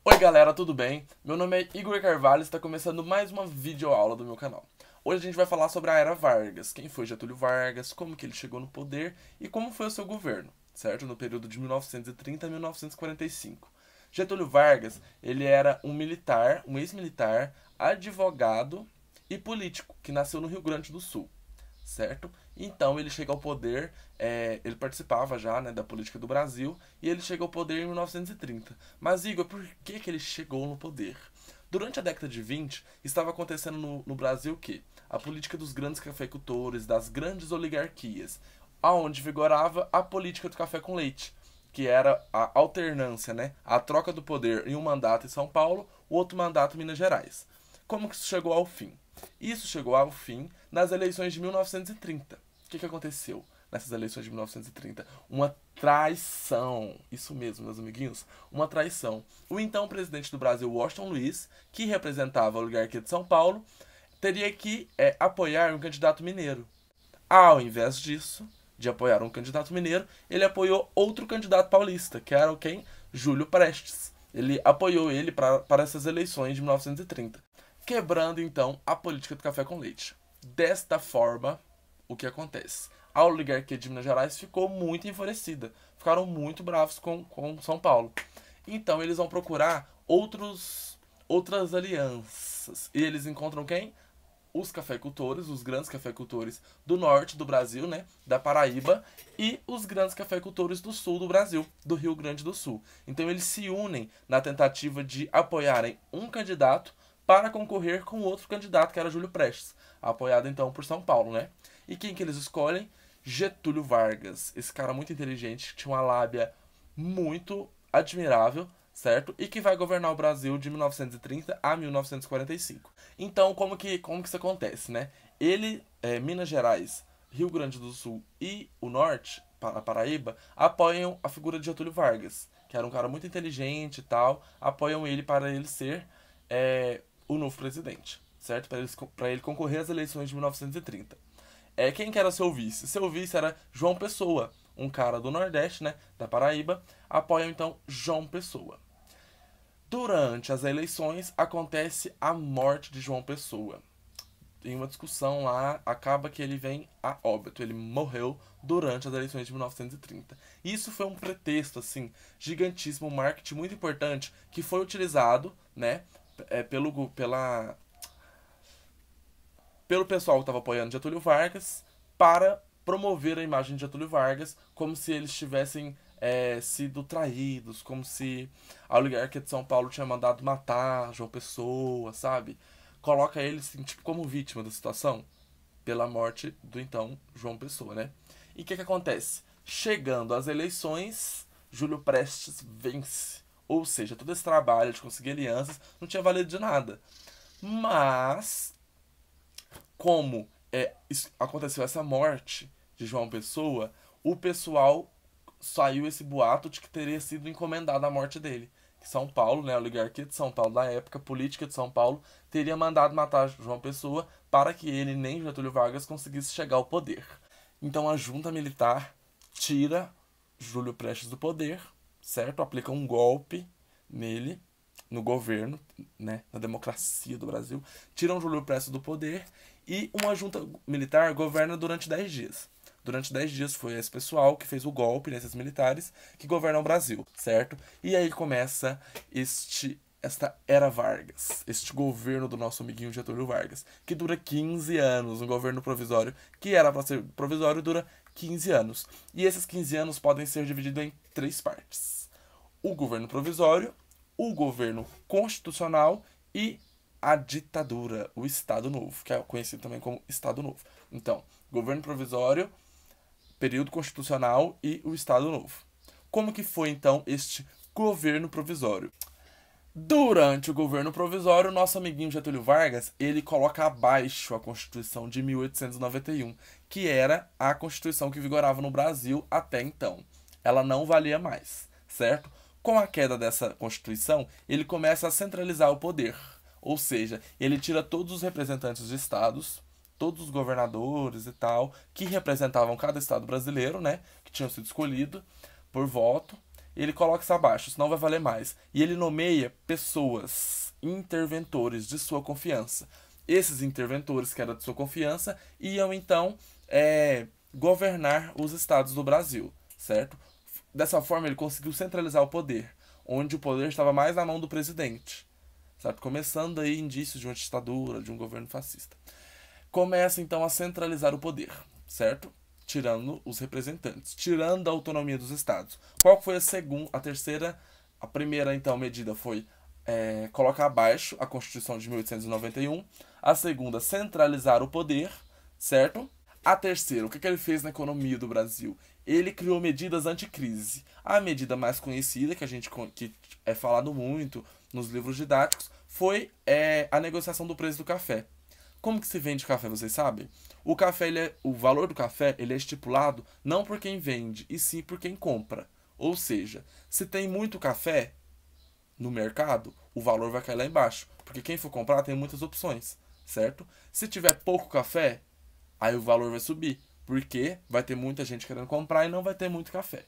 Oi galera, tudo bem? Meu nome é Igor Carvalho e está começando mais uma videoaula do meu canal. Hoje a gente vai falar sobre a Era Vargas, quem foi Getúlio Vargas, como que ele chegou no poder e como foi o seu governo, certo? No período de 1930 a 1945. Getúlio Vargas, ele era um militar, um ex-militar, advogado e político que nasceu no Rio Grande do Sul, certo? Então ele chega ao poder, ele participava já, né, da política do Brasil e ele chega ao poder em 1930. Mas Igor, por que ele chegou no poder? Durante a década de 20, estava acontecendo no Brasil o quê? A política dos grandes cafeicultores, das grandes oligarquias, aonde vigorava a política do café com leite, que era a alternância, né, a troca do poder em um mandato em São Paulo, o outro mandato em Minas Gerais. Como que isso chegou ao fim? Isso chegou ao fim nas eleições de 1930. O que aconteceu nessas eleições de 1930? Uma traição. Isso mesmo, meus amiguinhos. Uma traição. O então presidente do Brasil, Washington Luiz, que representava a oligarquia de São Paulo, teria que apoiar um candidato mineiro. Ao invés disso, de apoiar um candidato mineiro, ele apoiou outro candidato paulista, que era quem? Júlio Prestes. Ele apoiou ele para essas eleições de 1930, quebrando então a política do café com leite. Desta forma, o que acontece? A oligarquia de Minas Gerais ficou muito enfurecida, ficaram muito bravos com São Paulo. Então eles vão procurar outras alianças. E eles encontram quem? Os cafeicultores, os grandes cafeicultores do norte do Brasil, né, da Paraíba, e os grandes cafeicultores do sul do Brasil, do Rio Grande do Sul. Então eles se unem na tentativa de apoiarem um candidato para concorrer com outro candidato, que era Júlio Prestes, apoiado então por São Paulo, né? E quem que eles escolhem? Getúlio Vargas, esse cara muito inteligente, que tinha uma lábia muito admirável, certo? E que vai governar o Brasil de 1930 a 1945. Então, como que isso acontece, né? Minas Gerais, Rio Grande do Sul e o Norte, a Paraíba, apoiam a figura de Getúlio Vargas, que era um cara muito inteligente e tal, apoiam ele para ele ser o novo presidente, certo? Para ele concorrer às eleições de 1930. Quem que era seu vice? Seu vice era João Pessoa, um cara do Nordeste, né, da Paraíba, apoia então João Pessoa. Durante as eleições acontece a morte de João Pessoa. Em uma discussão lá, acaba que ele vem a óbito. Ele morreu durante as eleições de 1930. Isso foi um pretexto, assim, gigantíssimo, um marketing muito importante, que foi utilizado, né, pelo pessoal que estava apoiando Getúlio Vargas para promover a imagem de Getúlio Vargas como se eles tivessem sido traídos, como se a oligarquia de São Paulo tinha mandado matar João Pessoa, sabe? Coloca ele assim, tipo, como vítima da situação pela morte do então João Pessoa, né? E o que acontece? Chegando às eleições, Júlio Prestes vence. Ou seja, todo esse trabalho de conseguir alianças não tinha valido de nada. Mas, como aconteceu essa morte de João Pessoa, o pessoal saiu esse boato de que teria sido encomendada a morte dele. Que São Paulo, né, a oligarquia de São Paulo da época, a política de São Paulo, teria mandado matar João Pessoa para que ele nem Getúlio Vargas conseguisse chegar ao poder. Então a junta militar tira Júlio Prestes do poder, certo? Aplica um golpe nele, no governo, né, na democracia do Brasil, tiram Júlio Prestes do poder e uma junta militar governa durante 10 dias. Durante 10 dias foi esse pessoal que fez o golpe nesses militares que governam o Brasil, certo? E aí começa esta Era Vargas, este governo do nosso amiguinho Getúlio Vargas, que dura 15 anos, um governo provisório que era para ser provisório dura 15 anos. E esses 15 anos podem ser divididos em 3 partes: o governo provisório, o governo constitucional e a ditadura, o Estado Novo, que é conhecido também como Estado Novo. Então, governo provisório, período constitucional e o Estado Novo. Como que foi, então, este governo provisório? Durante o governo provisório, nosso amiguinho Getúlio Vargas, ele coloca abaixo a Constituição de 1891, que era a Constituição que vigorava no Brasil até então. Ela não valia mais, certo? Com a queda dessa Constituição, ele começa a centralizar o poder. Ou seja, ele tira todos os representantes de estados, todos os governadores e tal, que representavam cada estado brasileiro, né, que tinham sido escolhidos por voto, ele coloca isso abaixo, senão vai valer mais. E ele nomeia pessoas, interventores de sua confiança. Esses interventores que eram de sua confiança iam então governar os estados do Brasil, certo? Dessa forma ele conseguiu centralizar o poder, onde o poder estava mais na mão do presidente, certo? Começando aí indícios de uma ditadura, de um governo fascista. Começa então a centralizar o poder, certo? Tirando os representantes, tirando a autonomia dos estados. Qual foi a terceira, a primeira então medida foi colocar abaixo a Constituição de 1891. A segunda, centralizar o poder, certo? A terceira, o que ele fez na economia do Brasil? Ele criou medidas anticrise. A medida mais conhecida, que é falado muito nos livros didáticos, foi a negociação do preço do café. Como que se vende café, vocês sabem? O café, o valor do café ele é estipulado não por quem vende, e sim por quem compra. Ou seja, se tem muito café no mercado, o valor vai cair lá embaixo. Porque quem for comprar tem muitas opções, certo? Se tiver pouco café, aí o valor vai subir. Porque vai ter muita gente querendo comprar e não vai ter muito café.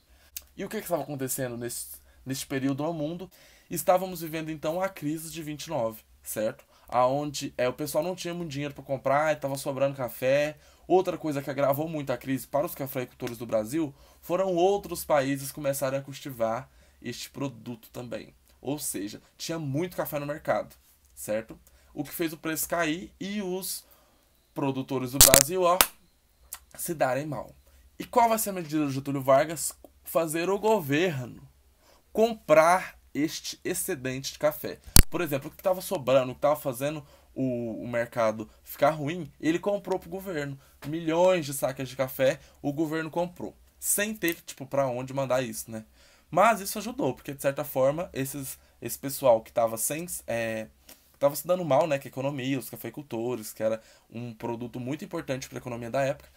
E o que estava acontecendo nesse período no mundo? Estávamos vivendo então a crise de 29, certo? Aonde o pessoal não tinha muito dinheiro para comprar, estava sobrando café. Outra coisa que agravou muito a crise para os cafeicultores do Brasil foram outros países começarem a cultivar este produto também. Ou seja, tinha muito café no mercado, certo? O que fez o preço cair e os produtores do Brasil, se darem mal. E qual vai ser a medida do Getúlio Vargas? Fazer o governo comprar este excedente de café. Por exemplo, o que estava sobrando, o que estava fazendo o mercado ficar ruim, ele comprou pro governo. Milhões de sacas de café o governo comprou. Sem ter, para onde mandar isso, né? Mas isso ajudou, porque de certa forma, esse pessoal que estava tava se dando mal, né, com a economia, os cafeicultores, que era um produto muito importante para a economia da época,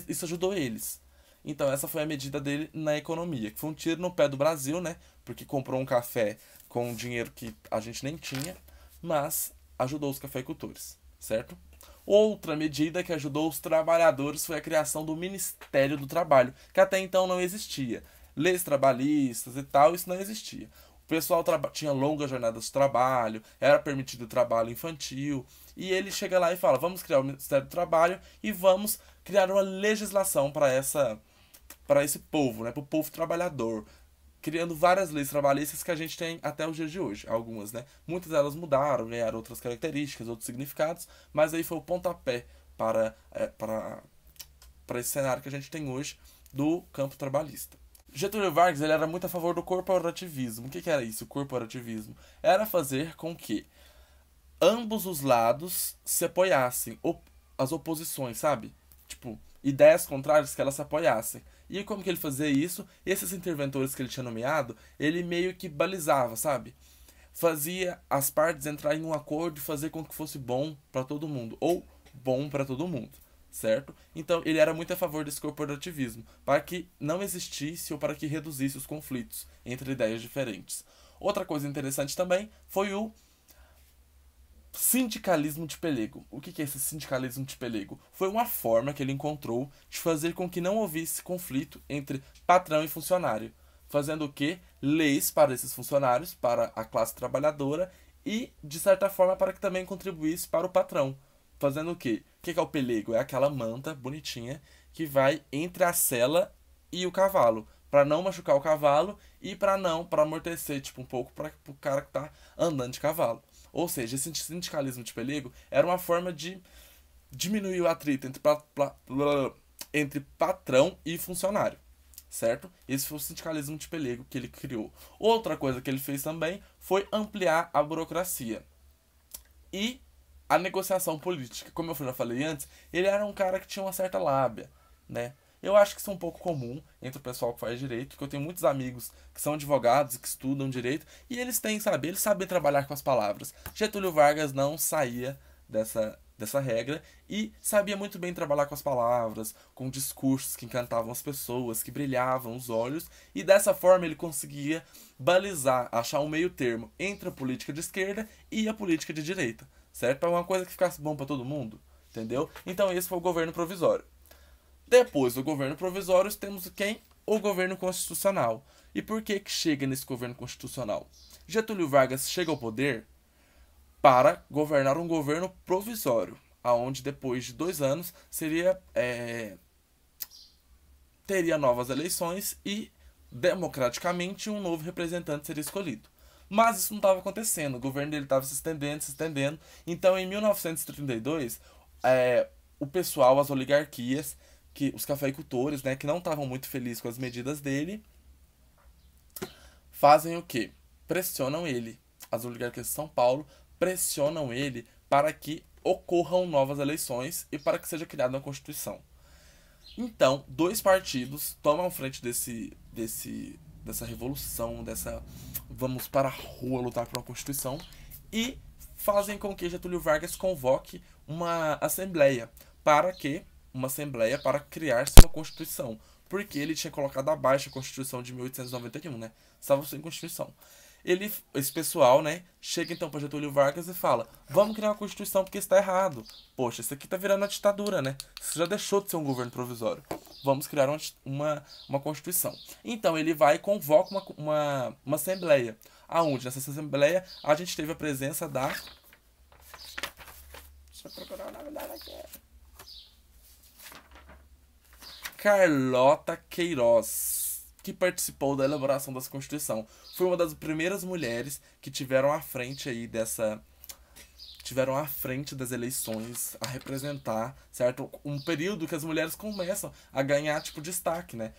isso ajudou eles. Então essa foi a medida dele na economia, que foi um tiro no pé do Brasil, né, porque comprou um café com um dinheiro que a gente nem tinha, mas ajudou os cafeicultores, certo? Outra medida que ajudou os trabalhadores foi a criação do Ministério do Trabalho, que até então não existia. Leis trabalhistas e tal, isso não existia. O pessoal tinha longas jornadas de trabalho, era permitido o trabalho infantil, e ele chega lá e fala, vamos criar o Ministério do Trabalho e vamos criar uma legislação para esse povo, né, para o povo trabalhador, criando várias leis trabalhistas que a gente tem até os dias de hoje, algumas, né? Muitas delas mudaram, ganharam outras características, outros significados, mas aí foi o pontapé para esse cenário que a gente tem hoje do campo trabalhista. Getúlio Vargas ele era muito a favor do corporativismo. O que era isso, o corporativismo? Era fazer com que ambos os lados se apoiassem, as oposições, sabe? Ideias contrárias que elas se apoiassem. E como que ele fazia isso? Esses interventores que ele tinha nomeado, ele meio que balizava, sabe? Fazia as partes entrarem em um acordo e fazer com que fosse bom para todo mundo. Ou bom para todo mundo, certo? Então ele era muito a favor desse corporativismo, para que não existisse ou para que reduzisse os conflitos entre ideias diferentes. Outra coisa interessante também foi o sindicalismo de pelego. O que é esse sindicalismo de pelego? Foi uma forma que ele encontrou de fazer com que não houvesse conflito entre patrão e funcionário. Fazendo o quê? Leis para esses funcionários, para a classe trabalhadora e, de certa forma, para que também contribuísse para o patrão. Fazendo o quê? O que é o pelego? É aquela manta bonitinha que vai entre a sela e o cavalo, para não machucar o cavalo e para amortecer um pouco para o cara que está andando de cavalo. Ou seja, esse sindicalismo de pelego era uma forma de diminuir o atrito entre patrão e funcionário, certo? Esse foi o sindicalismo de pelego que ele criou. Outra coisa que ele fez também foi ampliar a burocracia e a negociação política. Como eu já falei antes, ele era um cara que tinha uma certa lábia, né? Eu acho que isso é um pouco comum entre o pessoal que faz direito, porque eu tenho muitos amigos que são advogados e que estudam direito, e eles sabem trabalhar com as palavras. Getúlio Vargas não saía dessa regra e sabia muito bem trabalhar com as palavras, com discursos que encantavam as pessoas, que brilhavam os olhos, e dessa forma ele conseguia balizar, achar um meio termo entre a política de esquerda e a política de direita, certo? Para uma coisa que ficasse bom para todo mundo, entendeu? Então esse foi o governo provisório. Depois do governo provisório, temos quem? O governo constitucional. E por que que chega nesse governo constitucional? Getúlio Vargas chega ao poder para governar um governo provisório, aonde depois de 2 anos teria novas eleições e democraticamente um novo representante seria escolhido. Mas isso não estava acontecendo, o governo dele estava se estendendo. Então, em 1932, o pessoal, as oligarquias, os cafeicultores, né, que não estavam muito felizes com as medidas dele, fazem o quê? Pressionam ele. As oligarquias de São Paulo pressionam ele para que ocorram novas eleições e para que seja criada uma Constituição. Então, 2 partidos tomam frente dessa revolução, vamos para a rua lutar por uma Constituição, e fazem com que Getúlio Vargas convoque uma assembleia para criar-se uma Constituição, porque ele tinha colocado abaixo a Constituição de 1891, né? Estava sem Constituição. Esse pessoal, né, chega então para Getúlio Vargas e fala: vamos criar uma Constituição porque está errado. Poxa, isso aqui tá virando uma ditadura, né? Isso já deixou de ser um governo provisório. Vamos criar uma Constituição. Então ele vai e convoca uma assembleia. Aonde? Nessa assembleia a gente teve a presença da... Deixa eu procurar o nome dela aqui. Carlota Queiroz, que participou da elaboração dessa Constituição. Foi uma das primeiras mulheres que tiveram à frente das eleições, a representar, certo? Um período que as mulheres começam a ganhar, tipo, destaque, né?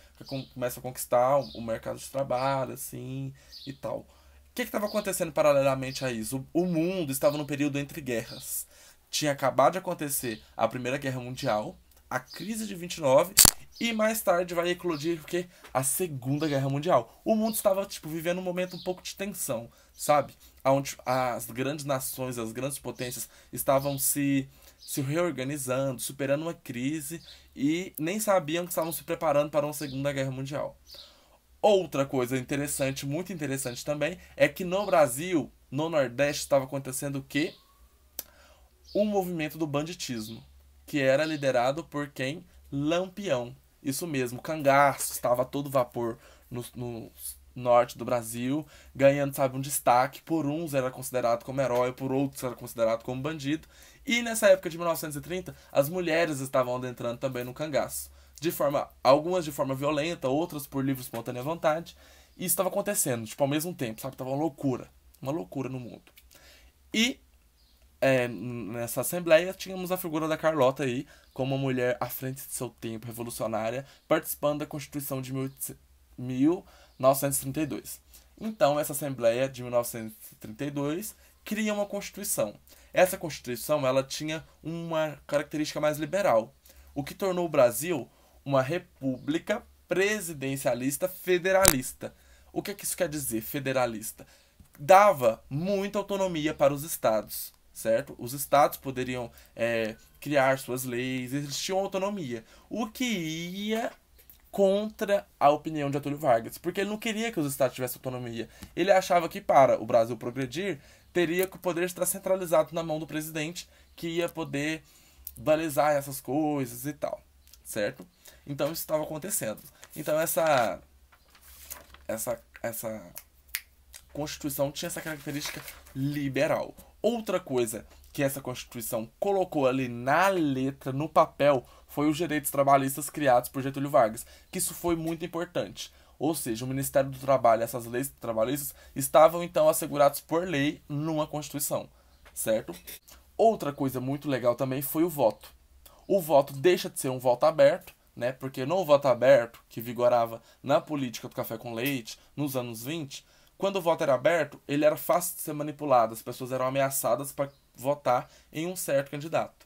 Começam a conquistar o mercado de trabalho, assim, e tal. O que estava acontecendo paralelamente a isso? O mundo estava num período entre guerras. Tinha acabado de acontecer a Primeira Guerra Mundial, a crise de 29, e mais tarde vai eclodir o quê? A Segunda Guerra Mundial. O mundo estava, tipo, vivendo um momento um pouco de tensão, sabe? Onde as grandes nações, as grandes potências estavam se reorganizando, superando uma crise e nem sabiam que estavam se preparando para uma Segunda Guerra Mundial. Outra coisa interessante, muito interessante também, é que no Brasil, no Nordeste, estava acontecendo o quê? O movimento do banditismo, que era liderado por quem? Lampião. Isso mesmo, cangaço, estava a todo vapor no norte do Brasil, ganhando, sabe, um destaque. Por uns era considerado como herói, por outros era considerado como bandido. E nessa época de 1930, as mulheres estavam adentrando também no cangaço. Algumas de forma violenta, outras por livre e espontânea vontade. E isso estava acontecendo, tipo, ao mesmo tempo, sabe? Tava uma loucura no mundo. E nessa assembleia tínhamos a figura da Carlota aí, como uma mulher à frente de seu tempo, revolucionária, participando da Constituição de 1932. Então, essa assembleia de 1932 cria uma Constituição. Essa Constituição ela tinha uma característica mais liberal, o que tornou o Brasil uma república presidencialista federalista. O que isso quer dizer, federalista? Dava muita autonomia para os estados, certo? Os estados poderiam criar suas leis, eles tinham autonomia. O que ia contra a opinião de Getúlio Vargas, porque ele não queria que os estados tivessem autonomia. Ele achava que para o Brasil progredir, teria que o poder estar centralizado na mão do presidente, que ia poder balizar essas coisas e tal, certo? Então isso estava acontecendo. Então essa Constituição tinha essa característica liberal. Outra coisa que essa Constituição colocou ali na letra, no papel, foi os direitos trabalhistas criados por Getúlio Vargas, que isso foi muito importante. Ou seja, o Ministério do Trabalho, essas leis trabalhistas, estavam então assegurados por lei numa Constituição, certo? Outra coisa muito legal também foi o voto. O voto deixa de ser um voto aberto, né? Porque no voto aberto, que vigorava na política do café com leite, nos anos 20, quando o voto era aberto, ele era fácil de ser manipulado, as pessoas eram ameaçadas para votar em um certo candidato.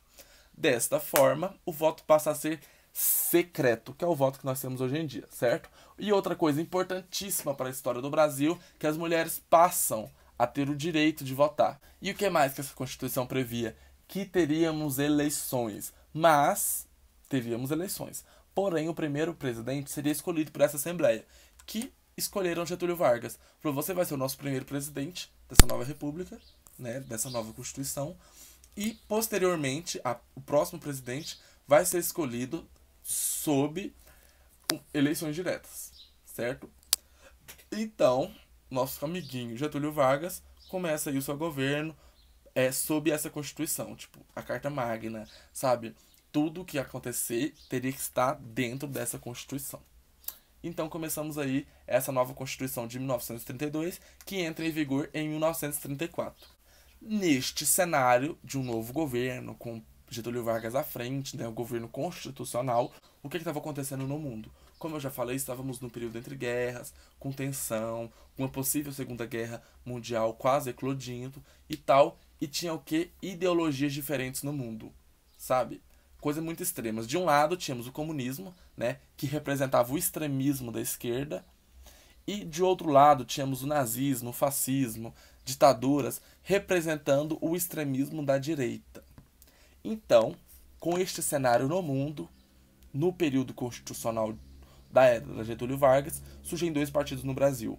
Desta forma, o voto passa a ser secreto, que é o voto que nós temos hoje em dia, certo? E outra coisa importantíssima para a história do Brasil, que as mulheres passam a ter o direito de votar. E o que mais que essa Constituição previa? Que teríamos eleições, mas teríamos eleições. Porém, o primeiro presidente seria escolhido por essa Assembleia, que escolheram Getúlio Vargas. Falou: você vai ser o nosso primeiro presidente dessa nova república, né, dessa nova Constituição, e posteriormente o próximo presidente vai ser escolhido sob eleições diretas, certo? Então, nosso amiguinho Getúlio Vargas começa aí o seu governo sob essa Constituição, tipo, a Carta Magna, sabe? Tudo que acontecer teria que estar dentro dessa Constituição. Então começamos aí essa nova Constituição de 1932, que entra em vigor em 1934. Neste cenário de um novo governo, com Getúlio Vargas à frente, né, o governo constitucional, o que estava acontecendo no mundo? Como eu já falei, estávamos num período entre guerras, com tensão, com uma possível Segunda Guerra Mundial quase eclodindo e tal, e tinha o que? Ideologias diferentes no mundo, sabe? Coisas muito extremas. De um lado, tínhamos o comunismo, né, que representava o extremismo da esquerda, e de outro lado, tínhamos o nazismo, o fascismo, ditaduras, representando o extremismo da direita. Então, com este cenário no mundo, no período constitucional da era da Getúlio Vargas, surgem dois partidos no Brasil.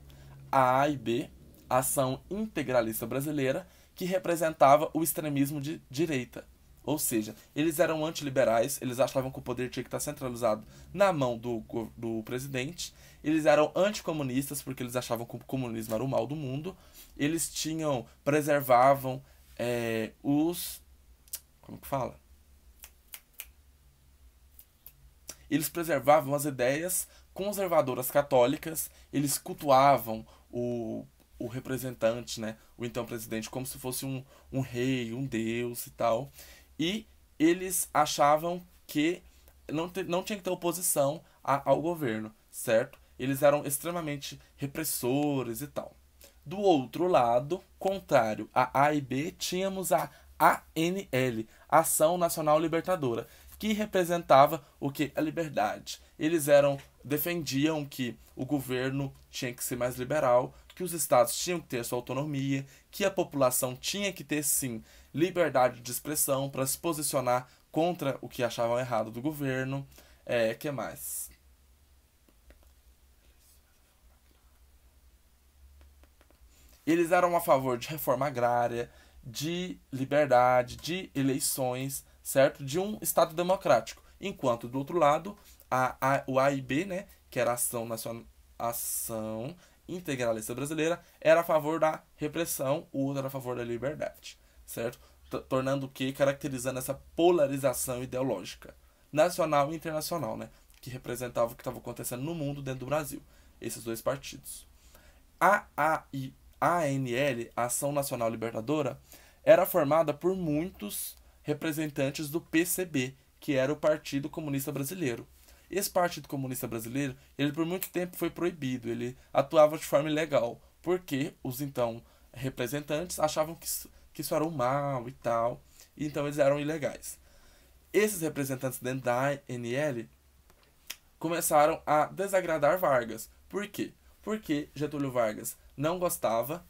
A e B, a Ação Integralista Brasileira, que representava o extremismo de direita. Ou seja, eles eram antiliberais, eles achavam que o poder tinha que estar centralizado na mão do presidente. Eles eram anticomunistas, porque eles achavam que o comunismo era o mal do mundo. Eles preservavam os... Como que fala? Eles preservavam as ideias conservadoras católicas, eles cultuavam o representante, né, o então presidente, como se fosse um rei, um deus e tal. E eles achavam que não tinha que ter oposição ao governo, certo? Eles eram extremamente repressores e tal. Do outro lado, contrário a A e B, tínhamos a ANL, Ação Nacional Libertadora, que representava o que? A liberdade. Eles defendiam que o governo tinha que ser mais liberal, que os estados tinham que ter sua autonomia, que a população tinha que ter, sim, liberdade de expressão para se posicionar contra o que achavam errado do governo. Que mais? Eles eram a favor de reforma agrária, de liberdade, de eleições, certo? De um Estado democrático. Enquanto, do outro lado, o A e B, né, que era a Ação Integralista Brasileira, era a favor da repressão, o outro era a favor da liberdade, certo? Tornando o que? Caracterizando essa polarização ideológica, nacional e internacional, né? Que representava o que estava acontecendo no mundo dentro do Brasil. Esses dois partidos. A ANL, a Ação Nacional Libertadora, era formada por muitos representantes do PCB, que era o Partido Comunista Brasileiro. Esse Partido Comunista Brasileiro, ele por muito tempo foi proibido, ele atuava de forma ilegal, porque os então representantes achavam que isso era um mal e tal, e então eles eram ilegais. Esses representantes dentro da ANL começaram a desagradar Vargas. Por quê? Porque Getúlio Vargas não gostava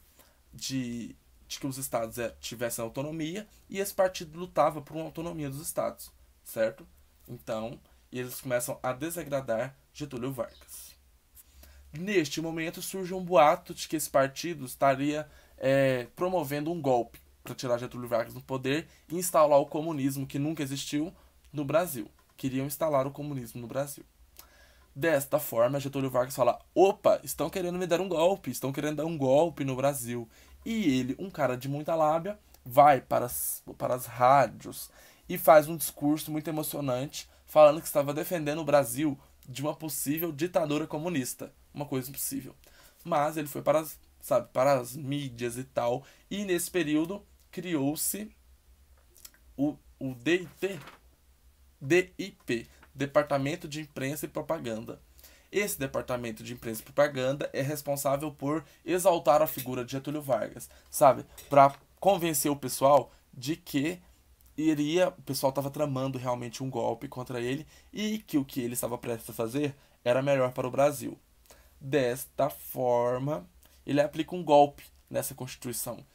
de que os estados tivessem autonomia e esse partido lutava por uma autonomia dos estados, certo? Então, eles começam a desagradar Getúlio Vargas. Neste momento surge um boato de que esse partido estaria promovendo um golpe para tirar Getúlio Vargas do poder e instalar o comunismo que nunca existiu no Brasil. Queriam instalar o comunismo no Brasil. Desta forma, Getúlio Vargas fala: opa, estão querendo me dar um golpe, estão querendo dar um golpe no Brasil. E ele, um cara de muita lábia, vai para as rádios e faz um discurso muito emocionante, falando que estava defendendo o Brasil de uma possível ditadura comunista. Uma coisa impossível. Mas ele foi para as mídias e tal, e nesse período criou-se o DIP, Departamento de Imprensa e Propaganda. Esse Departamento de Imprensa e Propaganda é responsável por exaltar a figura de Getúlio Vargas, sabe? Para convencer o pessoal de que o pessoal estava tramando realmente um golpe contra ele e que o que ele estava prestes a fazer era melhor para o Brasil. Desta forma, ele aplica um golpe nessa Constituição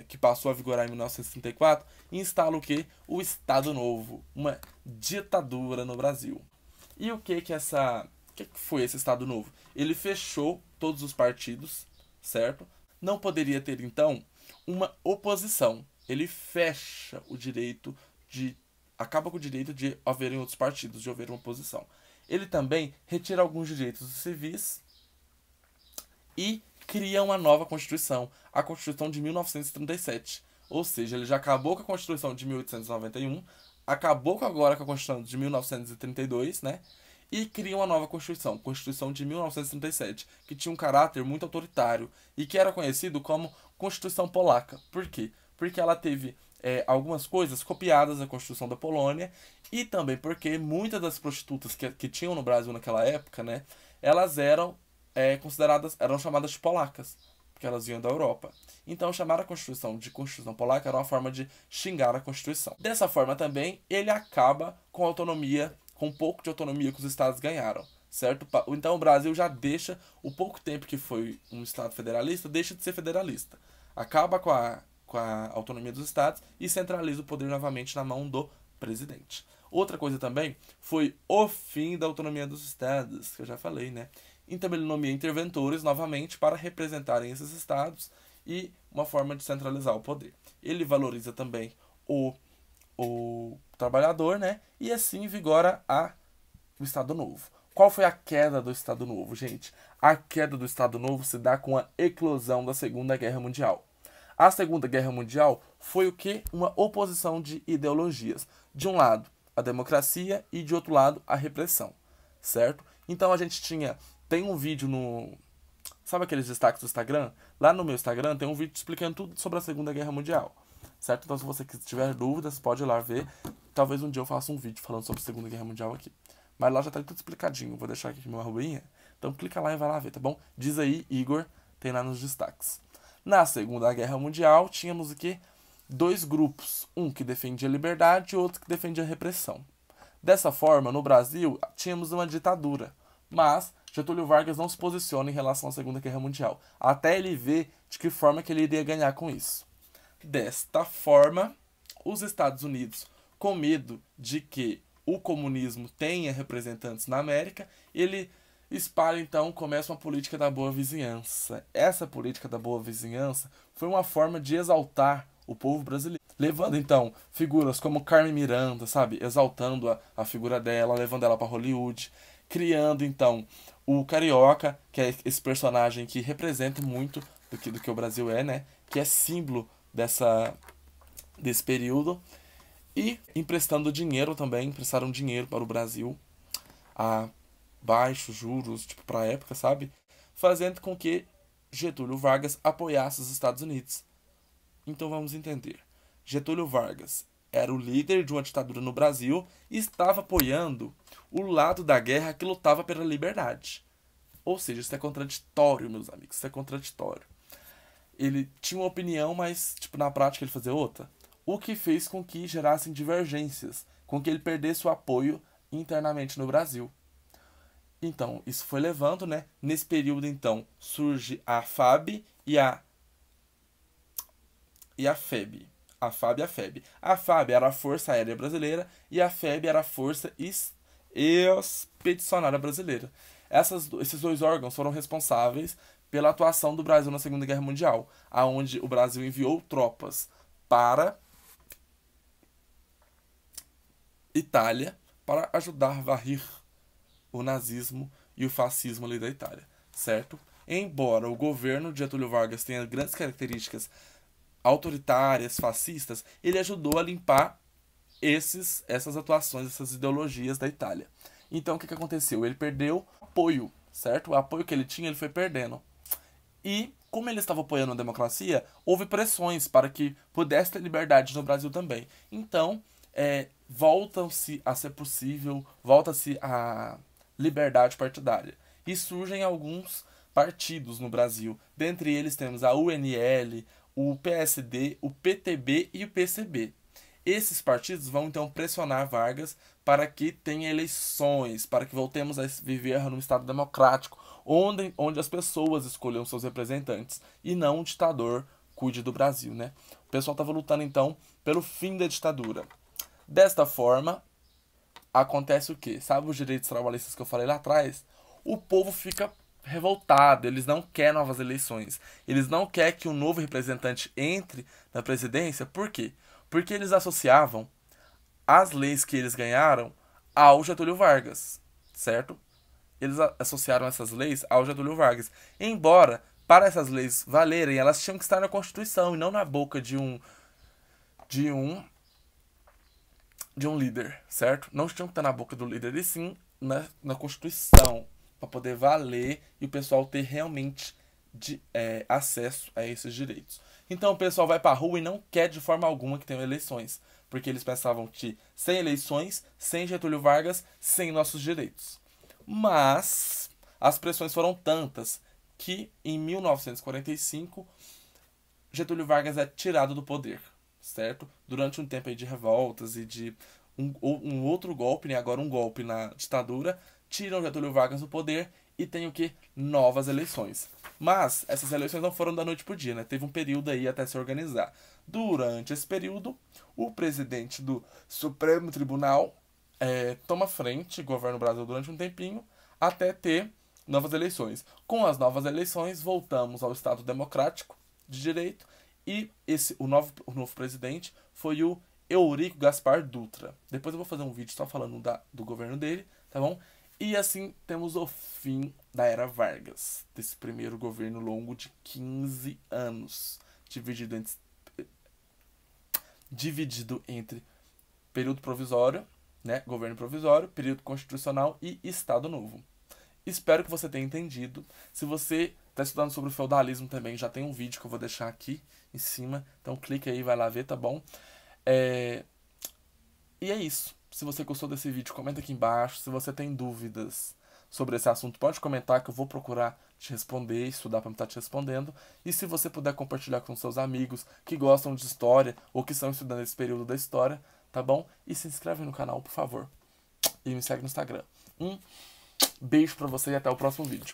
que passou a vigorar em 1934 e instala o que? O Estado Novo, uma ditadura no Brasil. E o que foi esse Estado Novo? Ele fechou todos os partidos, certo? Não poderia ter, então, uma oposição. Ele fecha o direito acaba com o direito de haverem outros partidos, de haver uma oposição. Ele também retira alguns direitos civis e cria uma nova Constituição, a Constituição de 1937. Ou seja, ele já acabou com a Constituição de 1891, acabou agora com a Constituição de 1932, né? E cria uma nova Constituição, Constituição de 1937, que tinha um caráter muito autoritário e que era conhecido como Constituição Polaca. Por quê? Porque ela teve algumas coisas copiadas da Constituição da Polônia e também porque muitas das prostitutas que tinham no Brasil naquela época, né, elas eram consideradas, eram chamadas de polacas, porque elas vinham da Europa. Então, chamar a Constituição de Constituição Polaca era uma forma de xingar a Constituição. Dessa forma também, ele acaba com a autonomia, com um pouco de autonomia que os estados ganharam, certo? Então, o Brasil já deixa, o pouco tempo que foi um estado federalista, deixa de ser federalista. Acaba com a autonomia dos estados e centraliza o poder novamente na mão do presidente. Outra coisa também foi o fim da autonomia dos estados, que eu já falei, né? Então ele nomeia interventores novamente para representarem esses estados e uma forma de centralizar o poder. Ele valoriza também o trabalhador, né? E assim vigora o Estado Novo. Qual foi a queda do Estado Novo, gente? A queda do Estado Novo se dá com a eclosão da Segunda Guerra Mundial. A Segunda Guerra Mundial foi o quê? Uma oposição de ideologias. De um lado, a democracia e de outro lado, a repressão, certo? Então a gente tem um vídeo sabe aqueles destaques do Instagram? Lá no meu Instagram tem um vídeo explicando tudo sobre a Segunda Guerra Mundial, certo? Então se você tiver dúvidas, pode ir lá ver. Talvez um dia eu faça um vídeo falando sobre a Segunda Guerra Mundial aqui. Mas lá já tá tudo explicadinho. Vou deixar aqui meu arrobinha. Então clica lá e vai lá ver, tá bom? Diz aí, Igor, tem lá nos destaques. Na Segunda Guerra Mundial, tínhamos o quê? Dois grupos. Um que defendia a liberdade e outro que defendia a repressão. Dessa forma, no Brasil, tínhamos uma ditadura. Mas Getúlio Vargas não se posiciona em relação à Segunda Guerra Mundial, até ele ver de que forma que ele iria ganhar com isso. Desta forma, os Estados Unidos, com medo de que o comunismo tenha representantes na América, ele espalha, então, começa uma política da boa vizinhança. Essa política da boa vizinhança foi uma forma de exaltar o povo brasileiro, levando, então, figuras como Carmen Miranda, sabe? Exaltando a figura dela, levando ela para Hollywood, criando, então, o Carioca, que é esse personagem que representa muito do que o Brasil é, né? Que é símbolo desse período. E emprestando dinheiro também, emprestaram dinheiro para o Brasil a baixos juros, tipo, para a época, sabe? Fazendo com que Getúlio Vargas apoiasse os Estados Unidos. Então vamos entender. Getúlio Vargas era o líder de uma ditadura no Brasil e estava apoiando o lado da guerra que lutava pela liberdade. Ou seja, isso é contraditório, meus amigos, isso é contraditório. Ele tinha uma opinião, mas tipo, na prática ele fazia outra. O que fez com que gerassem divergências, com que ele perdesse o apoio internamente no Brasil. Então, isso foi levando, né? Nesse período, então, surge a FAB e a FEB. A FAB e a FEB. A FAB era a Força Aérea Brasileira e a FEB era a Força Expedicionária Brasileira. Esses dois órgãos foram responsáveis pela atuação do Brasil na Segunda Guerra Mundial, aonde o Brasil enviou tropas para Itália para ajudar a varrer o nazismo e o fascismo ali da Itália, certo? Embora o governo de Getúlio Vargas tenha grandes características autoritárias, fascistas, ele ajudou a limpar essas atuações, essas ideologias da Itália. Então o que aconteceu? Ele perdeu apoio, certo? O apoio que ele tinha, ele foi perdendo. E, como ele estava apoiando a democracia, houve pressões para que pudesse ter liberdade no Brasil também. Então, volta-se a ser possível, volta-se a liberdade partidária. E surgem alguns partidos no Brasil. Dentre eles temos a UNL, o PSD, o PTB e o PCB. Esses partidos vão então pressionar Vargas para que tenha eleições, para que voltemos a viver num Estado democrático, onde as pessoas escolham seus representantes e não um ditador cuide do Brasil, né? O pessoal estava lutando então pelo fim da ditadura. Desta forma, acontece o quê? Sabe os direitos trabalhistas que eu falei lá atrás? O povo fica revoltado, eles não querem novas eleições. Eles não querem que um novo representante entre na presidência. Por quê? Porque eles associavam as leis que eles ganharam ao Getúlio Vargas, certo? eles associaram essas leis ao Getúlio Vargas. Embora, para essas leis valerem, elas tinham que estar na Constituição e não na boca de um de um líder, certo? Não tinham que estar na boca do líder, e sim na Constituição, para poder valer e o pessoal ter realmente acesso a esses direitos. Então o pessoal vai para a rua e não quer de forma alguma que tenham eleições, porque eles pensavam que sem eleições, sem Getúlio Vargas, sem nossos direitos. Mas as pressões foram tantas que em 1945 Getúlio Vargas é tirado do poder, certo? Durante um tempo aí de revoltas e de um outro golpe, né? Agora um golpe na ditadura, tiram Getúlio Vargas do poder e tem o que? Novas eleições. Mas essas eleições não foram da noite pro dia, né? Teve um período aí até se organizar. Durante esse período, o presidente do Supremo Tribunal toma frente, governa o Brasil durante um tempinho, até ter novas eleições. Com as novas eleições, voltamos ao Estado Democrático de Direito e o novo presidente foi o Eurico Gaspar Dutra. Depois eu vou fazer um vídeo só falando do governo dele, tá bom? E assim temos o fim da Era Vargas, desse primeiro governo longo de 15 anos, dividido entre período provisório, né, governo provisório, período constitucional e Estado Novo. Espero que você tenha entendido. Se você está estudando sobre o feudalismo também, já tem um vídeo que eu vou deixar aqui em cima. Então clique aí, vai lá ver, tá bom? E é isso. Se você gostou desse vídeo, comenta aqui embaixo. Se você tem dúvidas sobre esse assunto, pode comentar que eu vou procurar te responder, estudar para estar te respondendo. E se você puder compartilhar com seus amigos que gostam de história ou que estão estudando esse período da história, tá bom? E se inscreve no canal, por favor. E me segue no Instagram. Beijo pra você e até o próximo vídeo.